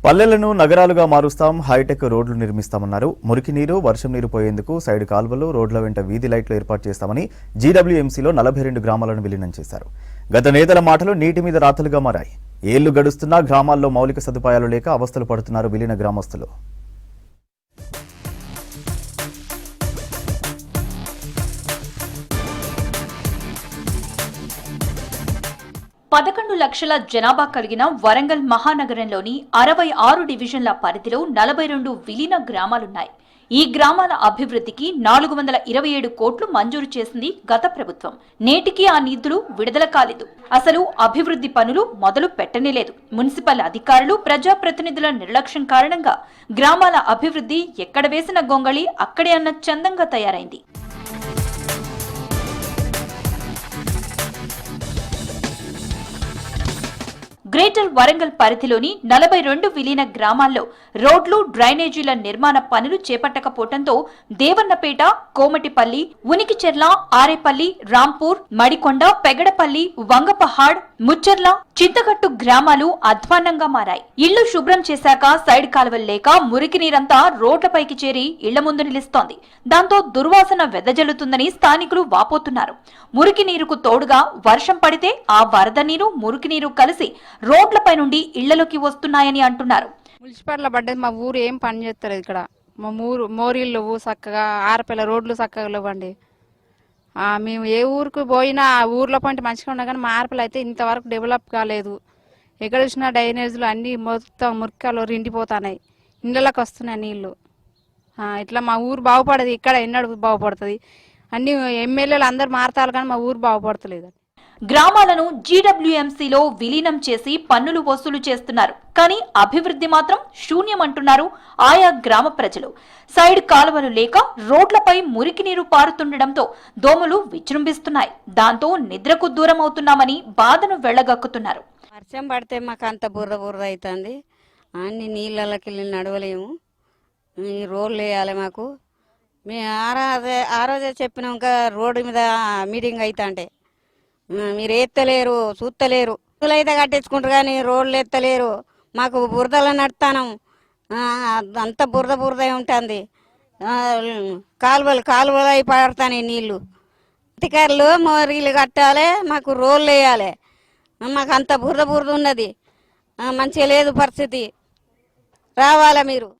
పల్లెలను నగరాలుగా మారుస్తాం, hitech రోడ్లు నిర్మిస్తామన్నారు. మురికి నీరు, వర్షం నీరు పోయేందుకు సైడ్ కాల్వలు, రోడ్ల వెంట వీధి లైట్లు ఏర్పాటు చేస్తామని జీడబ్ల్యూఎంసీలో 42 గ్రామాలను విలీనం చేశారు. గత నేతల మాటలు నీటి మీద రాతలుగా మారాయి. ఏళ్లు గడుస్తున్నా గ్రామాల్లో మౌలిక సదుపాయాలు లేక అవస్థలు పడుతున్నారు విలీన గ్రామస్తులు. 11 లక్షల జనాభా కలిగిన వరంగల్ మహానగరంలోని 66 డివిజన్ల పరిధిలో 42 విలీన గ్రామాలున్నాయి. ఈ గ్రామాల అభివృద్ధికి 427 కోట్లు మంజూరు చేసింది గత ప్రభుత్వం. నేటికి ఆ నిధులు విడుదల కాలేదు. అసలు అభివృద్ధి పనులు మొదలు పెట్టనేలేదు. మున్సిపల్ అధికారులు, ప్రజాప్రతినిధుల నిర్లక్ష్యం కారణంగా గ్రామాల అభివృద్ధి ఎక్కడ వేసిన గొంగళి అక్కడే అన్న చందంగా తయారైంది. గ్రేటర్ వరంగల్ పరిధిలోని 42 విలీన గ్రామాల్లో రోడ్లు, డ్రైనేజీల నిర్మాణ పనులు చేపట్టకపోవడంతో దేవన్నపేట, కోమటిపల్లి, ఉనికిచెర్ల, ఆరేపల్లి, రాంపూర్, మడికొండ, పెగడపల్లి, వంగపహాడ్, ముచ్చర్ల, చింతగట్టు గ్రామాలు అధ్వాన్నంగా మారాయి. ఇళ్లు శుభ్రం చేశాక సైడ్ కాలువలు లేక మురికి నీరంతా రోడ్లపైకి చేరి ఇళ్ల ముందు నిలుస్తోంది. దాంతో దుర్వాసన వెదజల్లుతుందని స్థానికులు వాపోతున్నారు. మురికి నీరుకు తోడుగా వర్షం పడితే ఆ వరద నీరు, మురికి నీరు కలిసి రోడ్లపై నుండి ఇళ్లలోకి వస్తున్నాయని అంటున్నారు. మున్సిపాలిటీ పడ్డది, మా ఊరు ఏం పని చేస్తారు. ఇక్కడ మా మోరీలు చక్కగా, ఆరపల్ల రోడ్లు చక్కగా లేవండి. మేము ఏ ఊరికి పోయినా ఆ ఊర్లో పంట మంచిగా ఉన్నా కానీ మా ఆరపల్లి అయితే ఇంతవరకు డెవలప్ కాలేదు. ఎక్కడ చూసినా డ్రైనేజీలు అన్నీ మొత్తం మురికాలు రిండిపోతున్నాయి, ఇళ్ళకి వస్తున్నాయి నీళ్లు. ఇట్లా మా ఊరు బాగుపడదు. ఇక్కడ ఎన్నడూ బాగుపడుతుంది. అన్ని ఎమ్మెల్యేలు అందరు మారతారు కానీ మా ఊరు బాగుపడతలేదు. గ్రామాలను జీడబ్ల్యూఎంసీలో విలీనం చేసి పన్నులు వసూలు చేస్తున్నారు. కానీ అభివృద్ధి మాత్రం శూన్యమంటున్నారు ఆయా గ్రామ ప్రజలు. సైడ్ కాలువలు లేక రోడ్లపై మురికి నీరు పారుతుండటంతో దోమలు విజృంభిస్తున్నాయి. దాంతో నిద్రకు దూరం అవుతున్నామని బాధను వెళ్లగక్కుతున్నారు. వర్షం పడితే మాకు అంత బురద అవుతుంది. అన్ని నీళ్ళకి వెళ్ళి నడవలేము. ఈ రోడ్లు వేయాలి మాకు. మేము ఆ రోజే చెప్పినాక రోడ్డు మీద మీటింగ్ అవుతా మీరు ఎత్తలేరు, చూస్తలేరు. అయితే కట్టించుకుంటారు కానీ రోడ్లు ఎత్తలేరు. మాకు బురదలో నడుతాను, అంత బురద ఉంటుంది. కాలువలు అయి పడతాయి నీళ్ళు. అధికారులు మోరీలు కట్టాలి, మాకు రోడ్లు వేయాలి. మాకు అంత బురద ఉన్నది, మంచిగా లేదు పరిస్థితి. రావాలా మీరు.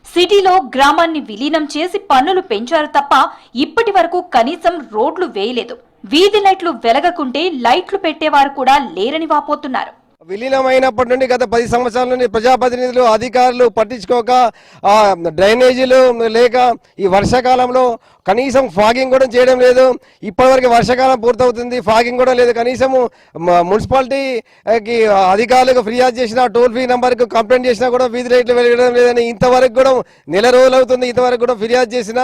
సిటీలో గ్రామాన్ని విలీనం చేసి పన్నులు పెంచారు తప్ప ఇప్పటి వరకు కనీసం రోడ్లు వేయలేదు. వీధి లైట్లు వెలగకుంటే లైట్లు పెట్టేవారు కూడా లేరని వాపోతున్నారు. విలీనమైనప్పటి నుండి గత 10 సంవత్సరాల నుండి ప్రజాప్రతినిధులు, అధికారులు పట్టించుకోక, డ్రైనేజీలు లేక ఈ వర్షాకాలంలో కనీసం ఫాగింగ్ కూడా చేయడం లేదు. ఇప్పటివరకు వర్షాకాలం పూర్తవుతుంది, ఫాగింగ్ కూడా లేదు. కనీసము మున్సిపాలిటీకి అధికారులకు ఫిర్యాదు చేసిన, టోల్ ఫ్రీ నెంబర్కు కంప్లైంట్ చేసినా కూడా వీధి లైట్లు వెలగడం లేదని ఇంతవరకు కూడా నెల రోజులు అవుతుంది. ఇంతవరకు కూడా ఫిర్యాదు చేసిన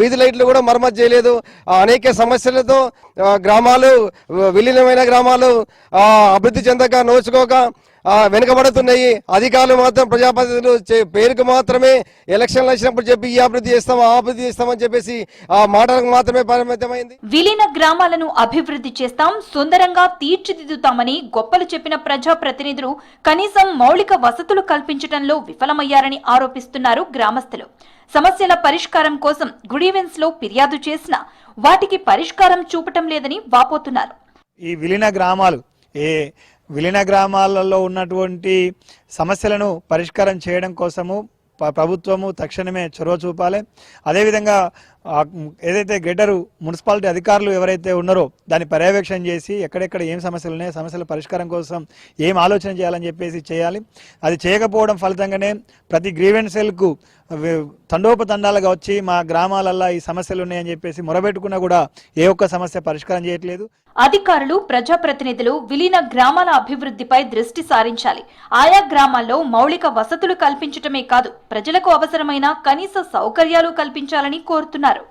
వీధి లైట్లు కూడా మరమ్మతు చేయలేదు. అనేక సమస్యలతో గ్రామాలు, విలీనమైన గ్రామాలు అభివృద్ధి చెందక, నోచుకోక వెనుకబడుతున్నాయి. అధికారులు మాత్రం ప్రజాప్రతినిధులు పేరుకు మాత్రమే ఎలక్షన్లు వచ్చినప్పుడు చెప్పి ఈ అభివృద్ధి చేస్తాం, ఆ అభివృద్ధి చేస్తామని చెప్పేసి ఆ మాటలకు మాత్రమే పరిమితమైంది. విలీన గ్రామాలను అభివృద్ధి చేస్తాం, సుందరంగా తీర్చిదిద్దుతామని గొప్పలు చెప్పిన ప్రజాప్రతినిధులు కనీసం మౌలిక వసతులు కల్పించడంలో విఫలమయ్యారని ఆరోపిస్తున్నారు గ్రామస్తులు. సమస్యల పరిష్కారం కోసం గ్రీవెన్స్ లో ఫిర్యాదు చేసినా వాటికి పరిష్కారం చూపటం లేదని వాపోతున్నారు. ఈ విలీన గ్రామాలలో ఉన్నటువంటి సమస్యలను పరిష్కారం చేయడం కోసము ప్రభుత్వము తక్షణమే చొరవ చూపాలి. అదేవిధంగా ఏదైతే గ్రేటర్ మున్సిపాలిటీ అధికారులు ఎవరైతే ఉన్నారో దాన్ని పర్యవేక్షణ చేసి ఎక్కడెక్కడ ఏం సమస్యలు ఉన్నాయో సమస్యల పరిష్కారం కోసం ఏం ఆలోచన చేయాలని చెప్పేసి చేయాలి. అది చేయకపోవడం ఫలితంగానే ప్రతి గ్రీవెన్స్ సెల్కు తండోపతండాలుగా వచ్చి మా గ్రామాలల్లో ఈ సమస్యలు ఉన్నాయని చెప్పేసి మొరబెట్టుకున్నా కూడా ఏ ఒక్క సమస్య పరిష్కారం చేయట్లేదు. అధికారులు, ప్రజాప్రతినిధులు విలీన గ్రామాల అభివృద్ధిపై దృష్టి సారించాలి. ఆయా గ్రామాల్లో మౌలిక వసతులు కల్పించటమే కాదు, ప్రజలకు అవసరమైన కనీస సౌకర్యాలు కల్పించాలని కోరుతున్నారు.